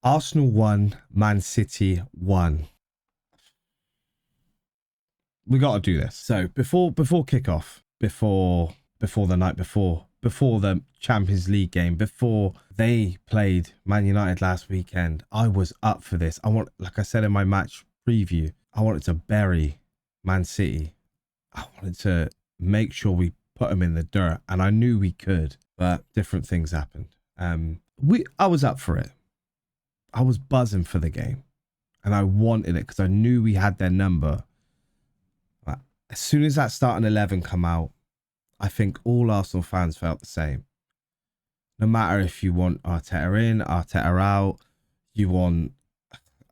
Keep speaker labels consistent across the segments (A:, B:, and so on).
A: Arsenal 1, Man City 1. We got to do this. So before kickoff, before the night before the Champions League game, before they played Man United last weekend, I was up for this. Like I said in my match preview, I wanted to bury Man City. I wanted to make sure we put them in the dirt, and I knew we could, but different things happened. I was up for it. I was buzzing for the game, and I wanted it because I knew we had their number. As soon as that starting 11 come out, I think all Arsenal fans felt the same. No matter if you want Arteta in, Arteta out, you want,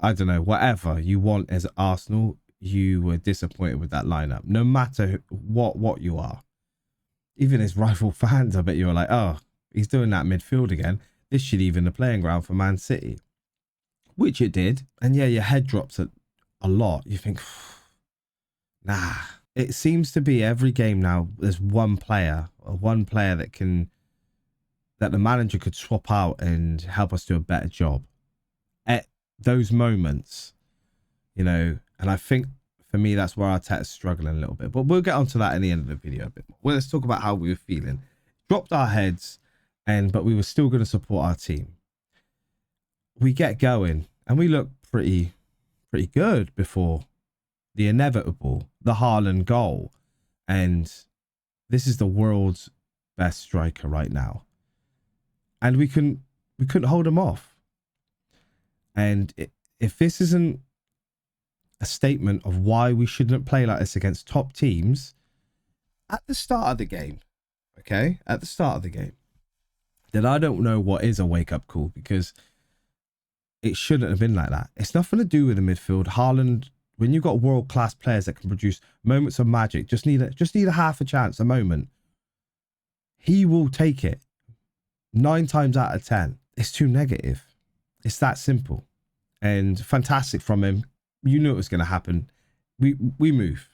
A: I don't know, whatever you want as Arsenal, you were disappointed with that lineup. No matter what you are. Even as rival fans, I bet you were like, oh, he's doing that midfield again. This should even the playing ground for Man City. Which it did. And yeah, your head drops a lot. You think, nah. It seems to be every game now, there's one player that the manager could swap out and help us do a better job. At those moments, you know, and I think for me, that's where Arteta's struggling a little bit. But we'll get onto that in the end of the video a bit more. Well, let's talk about how we were feeling. Dropped our heads, but we were still going to support our team. We get going, and we look pretty good before the inevitable, the Haaland goal. And this is the world's best striker right now. And we couldn't hold him off. And if this isn't a statement of why we shouldn't play like this against top teams at the start of the game, okay? At the start of the game, then I don't know what is a wake-up call, because it shouldn't have been like that. It's nothing to do with the midfield. Haaland, when you've got world-class players that can produce moments of magic, just need a half a chance, a moment, he will take it 9 times out of 10. It's too negative. It's that simple. And fantastic from him. You knew it was going to happen. We move.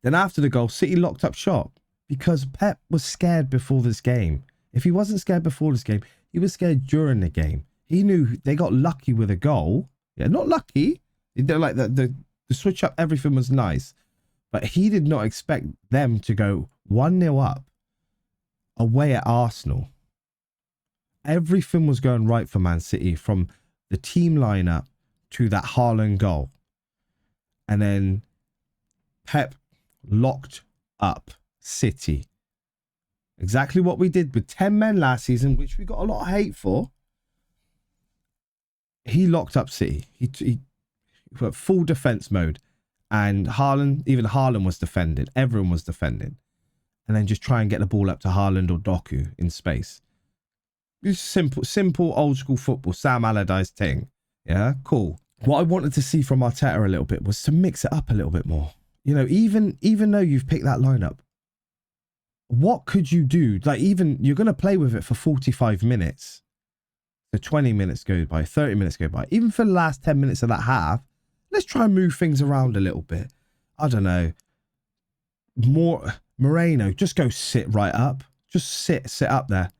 A: Then after the goal, City locked up shop because Pep was scared before this game. If he wasn't scared before this game, he was scared during the game. He knew they got lucky with a goal. Yeah, not lucky. They're like the switch up, everything was nice. But he did not expect them to go 1-0 up away at Arsenal. Everything was going right for Man City, from the team lineup to that Haaland goal. And then Pep locked up City. Exactly what we did with 10 men last season, which we got a lot of hate for. He locked up City. He went full defense mode. And even Haaland was defended. Everyone was defending. And then just try and get the ball up to Haaland or Doku in space. Just simple old school football. Sam Allardyce thing. Yeah, cool. What I wanted to see from Arteta a little bit was to mix it up a little bit more. You know, even though you've picked that lineup, what could you do? Like, even you're going to play with it for 45 minutes. So 20 minutes go by, 30 minutes go by. Even for the last 10 minutes of that half, let's try and move things around a little bit. I don't know. Moreno, just go sit right up. Just sit up there.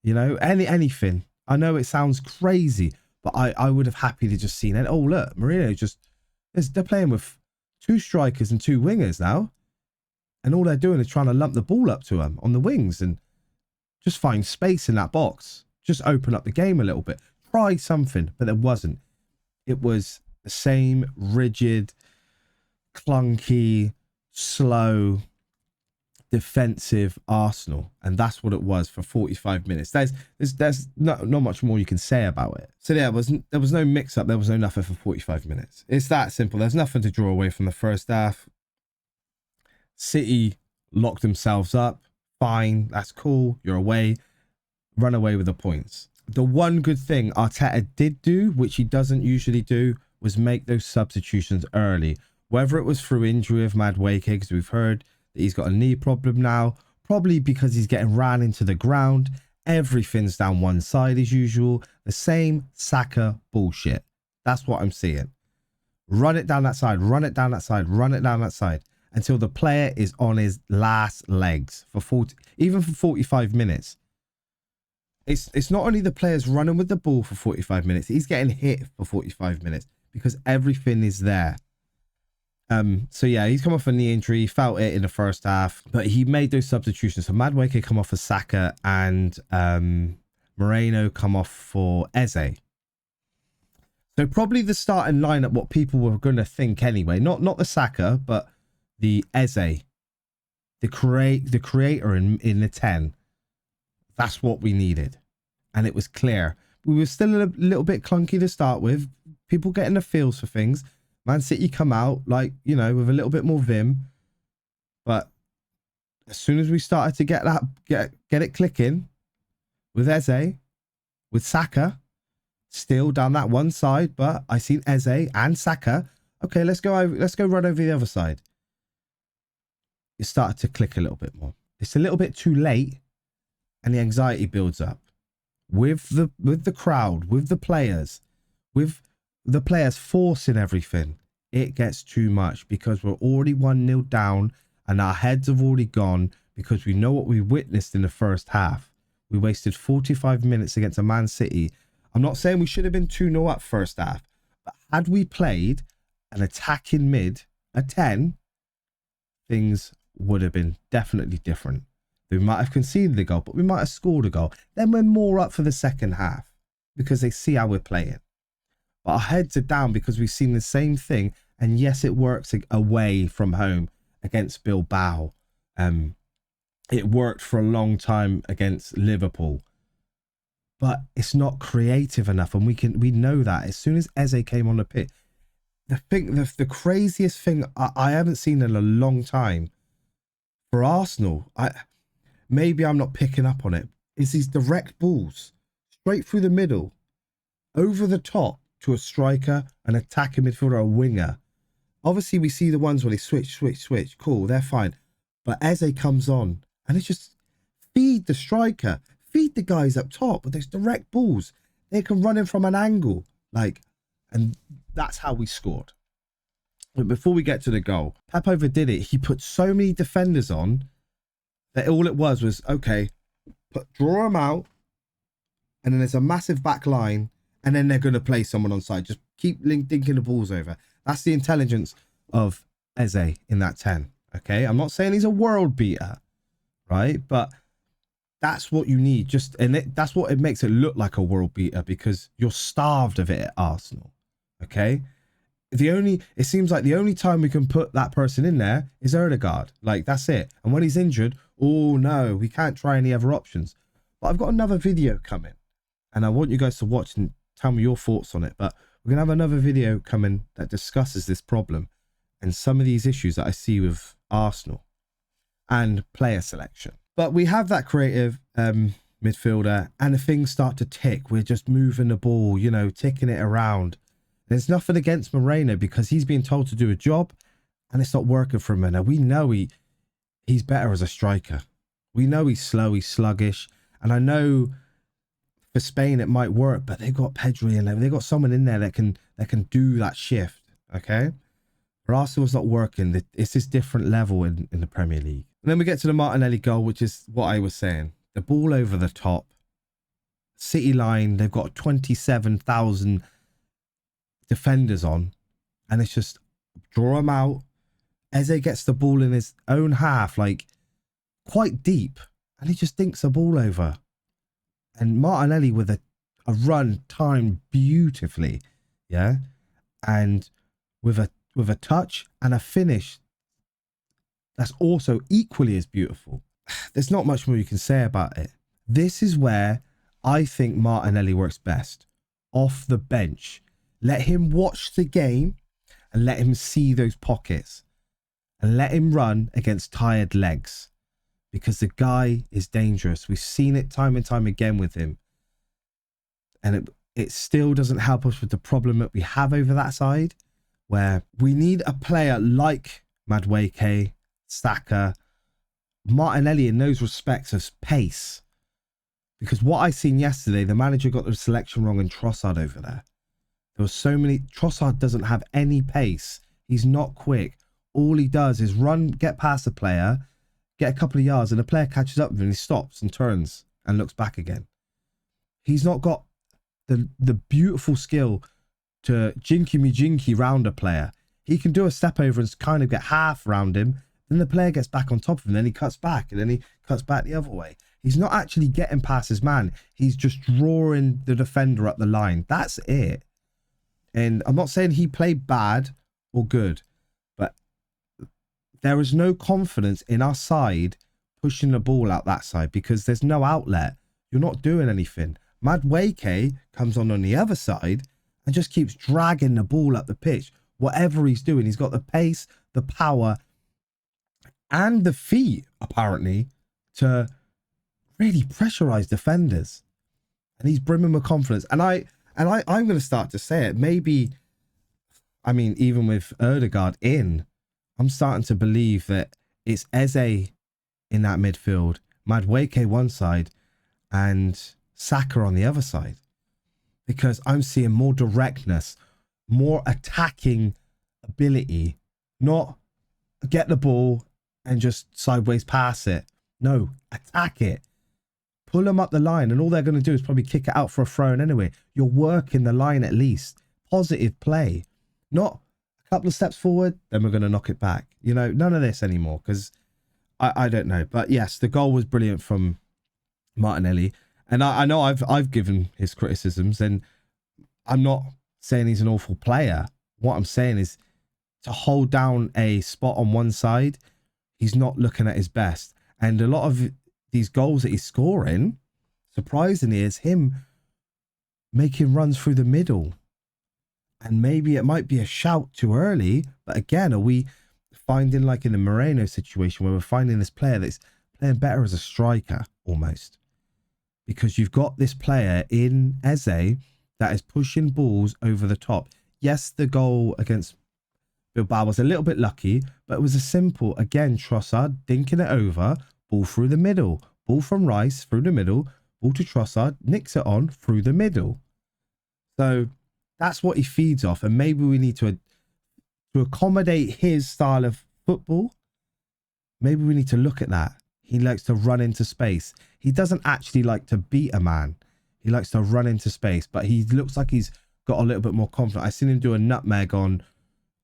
A: You know, anything. I know it sounds crazy, but I would have happily just seen it. Oh, look, Moreno they're playing with 2 strikers and 2 wingers now. And all they're doing is trying to lump the ball up to them on the wings and just find space in that box. Just open up the game a little bit. Try something, but there wasn't. It was the same rigid, clunky, slow, defensive Arsenal, and that's what it was for 45 minutes. There's not much more you can say about it. So yeah, there was no mix up, there was no nothing for 45 minutes. It's that simple. There's nothing to draw away from the first half. City locked themselves up. Fine, that's cool. You're away. Run away with the points. The one good thing Arteta did do, which he doesn't usually do, was make those substitutions early. Whether it was through injury of Madueke, because we've heard that he's got a knee problem now, probably because he's getting ran into the ground. Everything's down one side as usual. The same Saka bullshit. That's what I'm seeing. Run it down that side, run it down that side, run it down that side until the player is on his last legs for 45 minutes. it's not only the players running with the ball for 45 minutes, he's getting hit for 45 minutes because everything is there. So yeah, he's come off a knee injury, he felt it in the first half, but he made those substitutions. So Madueke come off for Saka and Moreno come off for Eze. So probably the starting lineup, what people were going to think anyway, not the Saka, but the Eze, the creator in the 10. That's what we needed. And it was clear. We were still a little bit clunky to start with. People getting the feels for things. Man City come out, like, you know, with a little bit more vim. But as soon as we started to get it clicking with Eze, with Saka, still down that one side, but I seen Eze and Saka. Okay, let's go run over the other side. It started to click a little bit more. It's a little bit too late, and the anxiety builds up with the crowd, with the players forcing everything. It gets too much because we're already 1-0 down and our heads have already gone because we know what we witnessed in the first half. We wasted 45 minutes against a Man City. I'm not saying we should have been 2-0 up first half, but had we played an attacking mid, a 10, things would have been definitely different. We might have conceded the goal, but we might have scored a goal. Then we're more up for the second half because they see how we're playing. But our heads are down because we've seen the same thing. And yes, it works away from home against Bilbao. It worked for a long time against Liverpool. But it's not creative enough. And we know that. As soon as Eze came on the pitch, the craziest thing I haven't seen in a long time for Arsenal, maybe I'm not picking up on it, is these direct balls straight through the middle, over the top to a striker, an attacking midfielder, a winger. Obviously, we see the ones where they switch. Cool, they're fine. But Eze comes on and it's just feed the striker, feed the guys up top with those direct balls. They can run in from an angle, and that's how we scored. But before we get to the goal, Pep overdid it. He put so many defenders on that all it was okay, draw them out, and then there's a massive back line, and then they're going to play someone on side. Just keep dinking the balls over. That's the intelligence of Eze in that 10. Okay, I'm not saying he's a world beater, right? But that's what you need. That's what it makes it look like a world beater, because you're starved of it at Arsenal. Okay, it seems like the only time we can put that person in there is Odegaard. Like, that's it. And when he's injured, oh no, we can't try any other options. But I've got another video coming, and I want you guys to watch and tell me your thoughts on it. But we're going to have another video coming that discusses this problem and some of these issues that I see with Arsenal and player selection. But we have that creative midfielder, and the things start to tick. We're just moving the ball, you know, ticking it around. There's nothing against Moreno because he's being told to do a job and it's not working for him. And we know he's better as a striker. We know he's slow, he's sluggish. And I know for Spain it might work, but they've got Pedri and they've got someone in there that can do that shift. Okay, for Arsenal, it's not working. It's this different level in the Premier League. And then we get to the Martinelli goal, which is what I was saying. The ball over the top, City line, they've got 27,000 defenders on, and it's just draw them out. Eze gets the ball in his own half, like quite deep, and he just dinks the ball over. And Martinelli with a run timed beautifully, yeah, and with a touch and a finish that's also equally as beautiful. There's not much more you can say about it. This is where I think Martinelli works best, off the bench. Let him watch the game and let him see those pockets and let him run against tired legs, because the guy is dangerous. We've seen it time and time again with him. And it still doesn't help us with the problem that we have over that side, where we need a player like Madueke, Saka, Martinelli in those respects of pace. Because what I seen yesterday, the manager got the selection wrong in Trossard over there. There were so many. Trossard doesn't have any pace. He's not quick. All he does is run, get past the player, get a couple of yards, and the player catches up with him and he stops and turns and looks back again. He's not got the beautiful skill to jinky round a player. He can do a step over and kind of get half round him. Then the player gets back on top of him. Then he cuts back and then he cuts back the other way. He's not actually getting past his man. He's just drawing the defender up the line. That's it. And I'm not saying he played bad or good, but there is no confidence in our side pushing the ball out that side because there's no outlet. You're not doing anything. Madueke comes on the other side and just keeps dragging the ball up the pitch. Whatever he's doing, he's got the pace, the power, and the feet, apparently, to really pressurize defenders. And he's brimming with confidence. And I'm going to start to say it. Maybe, I mean, even with Odegaard in, I'm starting to believe that it's Eze in that midfield, Madueke one side, and Saka on the other side. Because I'm seeing more directness, more attacking ability, not get the ball and just sideways pass it. No, attack it. Pull them up the line, and all they're going to do is probably kick it out for a throw-in anyway. You're working the line at least. Positive play. Not a couple of steps forward, then we're going to knock it back. You know, none of this anymore, because I don't know. But yes, the goal was brilliant from Martinelli. And I know I've given his criticisms, and I'm not saying he's an awful player. What I'm saying is, to hold down a spot on one side, he's not looking at his best. And a lot of these goals that he's scoring, surprisingly, is him making runs through the middle. And maybe it might be a shout too early, but again, are we finding, like in the Moreno situation, where we're finding this player that's playing better as a striker almost? Because you've got this player in Eze that is pushing balls over the top. Yes, the goal against Bilbao was a little bit lucky, but it was a simple, again, Trossard dinking it over, ball through the middle, ball from Rice through the middle, ball to Trossard, nicks it on through the middle. So that's what he feeds off, and maybe we need to accommodate his style of football. Maybe we need to look at that. He likes to run into space. He doesn't actually like to beat a man. He likes to run into space, but he looks like he's got a little bit more confidence. I seen him do a nutmeg on,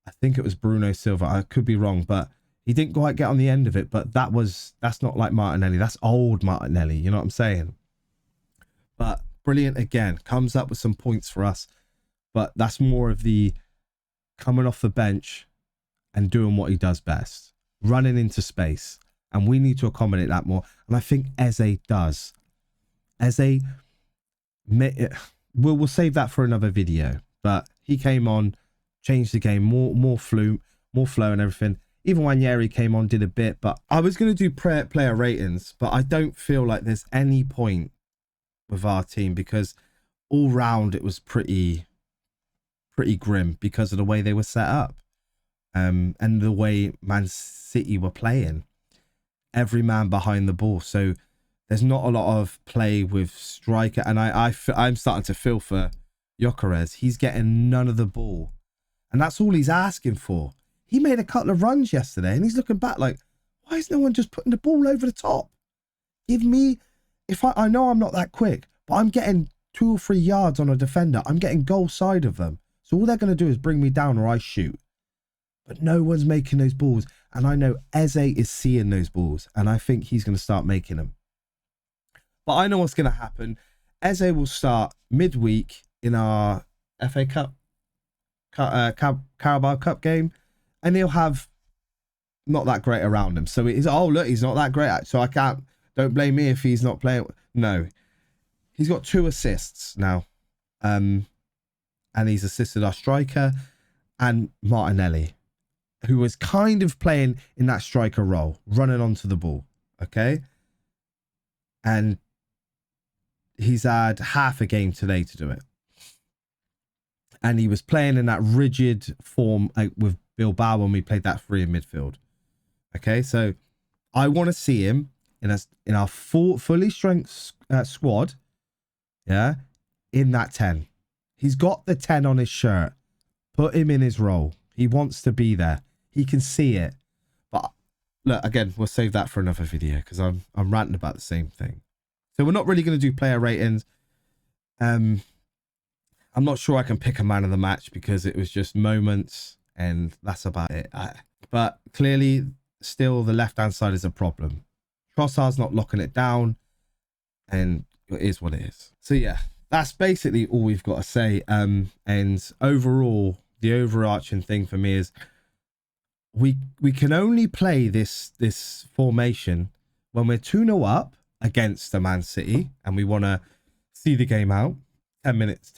A: I think it was Bruno Silva. I could be wrong, but he didn't quite get on the end of it. But that's not like Martinelli. That's old Martinelli. You know what I'm saying? But brilliant again. Comes up with some points for us. But that's more of the coming off the bench and doing what he does best. Running into space. And we need to accommodate that more. And I think Eze does. Eze, we'll save that for another video. But he came on, changed the game, more flow and everything. Even Wanyeri came on, did a bit. But I was going to do player ratings, but I don't feel like there's any point with our team, because all round it was pretty grim because of the way they were set up. And the way Man City were playing. Every man behind the ball. So there's not a lot of play with striker. And I'm starting to feel for Gyokeres. He's getting none of the ball. And that's all he's asking for. He made a couple of runs yesterday and he's looking back like, why is no one just putting the ball over the top? Give me, if I know I'm not that quick, but I'm getting 2 or 3 yards on a defender. I'm getting goal side of them. So all they're going to do is bring me down or I shoot. But no one's making those balls. And I know Eze is seeing those balls. And I think he's going to start making them. But I know what's going to happen. Eze will start midweek in our FA Cup, Carabao Cup game. And he'll have not that great around him. So it is, oh, look, he's not that great. So don't blame me if he's not playing. No. He's got 2 assists now. And he's assisted our striker and Martinelli, who was kind of playing in that striker role, running onto the ball, okay? And he's had half a game today to do it. And he was playing in that rigid form with Bilbao when we played that 3 in midfield, okay? So I want to see him in our fully strength squad, yeah, in that 10. He's got the 10 on his shirt. Put him in his role. He wants to be there. He can see it. But look, again, we'll save that for another video because I'm ranting about the same thing. So we're not really going to do player ratings. I'm not sure I can pick a man of the match because it was just moments and that's about it. But clearly, still the left-hand side is a problem. Trossard's not locking it down, and it is what it is. So yeah, that's basically all we've got to say. And overall, the overarching thing for me is we can only play this formation when we're 2-0 up against the Man City and we want to see the game out. 10 minutes,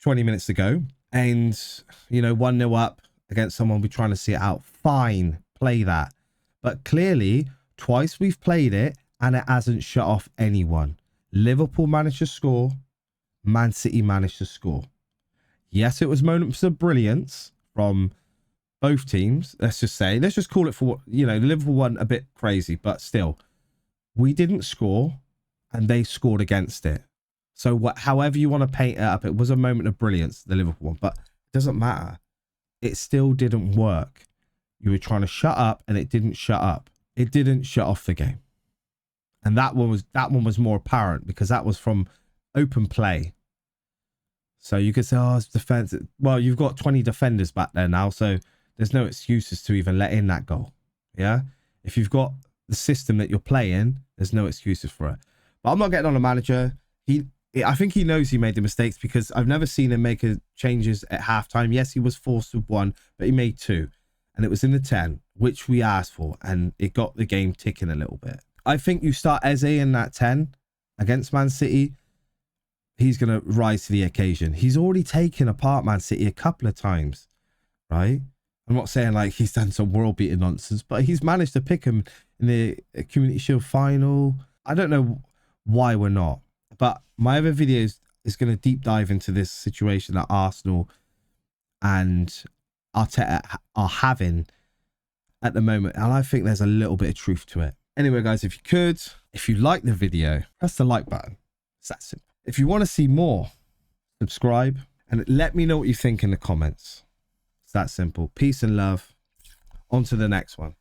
A: 20 minutes to go. And, you know, 1-0 up against someone we're trying to see it out. Fine, play that. But clearly, twice we've played it and it hasn't shut off anyone. Liverpool managed to score. Man City managed to score. Yes, it was moments of brilliance from both teams. Let's just call it for, you know, Liverpool won a bit crazy, but still, we didn't score and they scored against it. So however you want to paint it up, it was a moment of brilliance, the Liverpool one, but it doesn't matter. It still didn't work. You were trying to shut up and it didn't shut up. It didn't shut off the game. And that one was more apparent because that was from open play. So you could say, oh, it's defense. Well, you've got 20 defenders back there now, so there's no excuses to even let in that goal. Yeah? If you've got the system that you're playing, there's no excuses for it. But I'm not getting on a manager. I think he knows he made the mistakes because I've never seen him make changes at halftime. Yes, he was forced with one, but he made two. And it was in the 10, which we asked for. And it got the game ticking a little bit. I think you start Eze in that 10 against Man City. He's going to rise to the occasion. He's already taken apart Man City a couple of times, right? I'm not saying like he's done some world-beating nonsense, but he's managed to pick him in the Community Shield final. I don't know why we're not. But my other videos is going to deep dive into this situation that Arsenal and Arteta are having at the moment. And I think there's a little bit of truth to it. Anyway, guys, if you like the video, press the like button. It's that simple. If you want to see more, subscribe and let me know what you think in the comments. It's that simple. Peace and love. On to the next one.